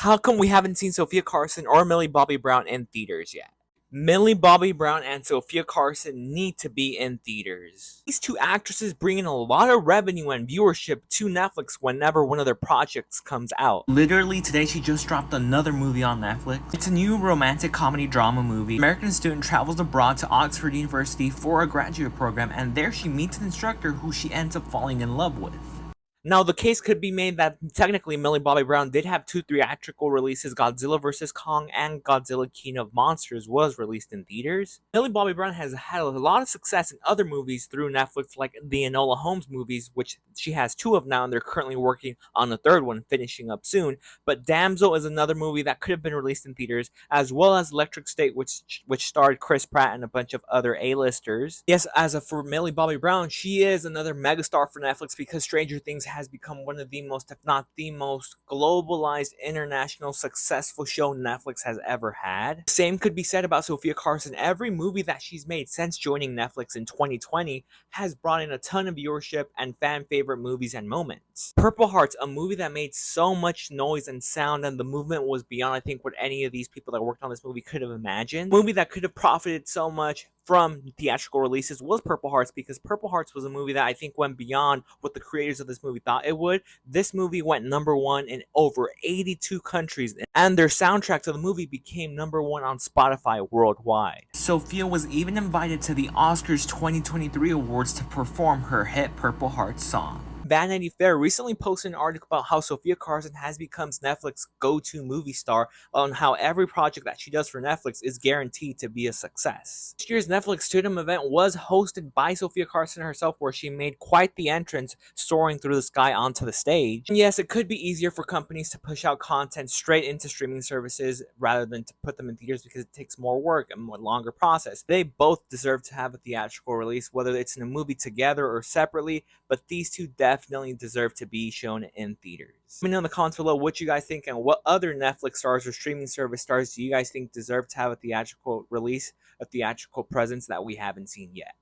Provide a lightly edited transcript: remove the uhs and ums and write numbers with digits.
How come we haven't seen Sofia Carson or Millie Bobby Brown in theaters yet? Millie Bobby Brown and Sofia Carson need to be in theaters. These two actresses bring in a lot of revenue and viewership to Netflix whenever one of their projects comes out. Literally today she just dropped another movie on Netflix. It's a new romantic comedy drama movie. An American student travels abroad to Oxford University for a graduate program, and there she meets an instructor who she ends up falling in love with. Now, the case could be made that technically Millie Bobby Brown did have two theatrical releases. Godzilla vs. Kong and Godzilla King of Monsters was released in theaters. Millie Bobby Brown has had a lot of success in other movies through Netflix, like the Enola Holmes movies, which she has two of now, and they're currently working on the third one, finishing up soon. But Damsel is another movie that could have been released in theaters, as well as Electric State, which starred Chris Pratt and a bunch of other A-listers. Yes, for Millie Bobby Brown, she is another megastar for Netflix because Stranger Things has become one of the most, if not the most, globalized, international, successful show Netflix has ever had. Same could be said about Sofia Carson. Every movie that she's made since joining Netflix in 2020 has brought in a ton of viewership and fan favorite movies and moments. Purple Hearts, a movie that made so much noise and sound, and the movement was beyond, I think, what any of these people that worked on this movie could have imagined. A movie that could have profited so much from theatrical releases was Purple Hearts, because Purple Hearts was a movie that I think went beyond what the creators of this movie thought it would. This movie went #1 in over 82 countries, and their soundtrack to the movie became #1 on Spotify worldwide. Sofia was even invited to the Oscars 2023 awards to perform her hit Purple Hearts song. Vanity Fair recently posted an article about how Sofia Carson has become Netflix's go-to movie star, on how every project that she does for Netflix is guaranteed to be a success. This year's Netflix Student event was hosted by Sofia Carson herself, where she made quite the entrance, soaring through the sky onto the stage. And yes, it could be easier for companies to push out content straight into streaming services rather than to put them in theaters, because it takes more work and a longer process. They both deserve to have a theatrical release, whether it's in a movie together or separately, but these two definitely deserve to be shown in theaters. Let me know in the comments below what you guys think, and what other Netflix stars or streaming service stars do you guys think deserve to have a theatrical release, a theatrical presence that we haven't seen yet.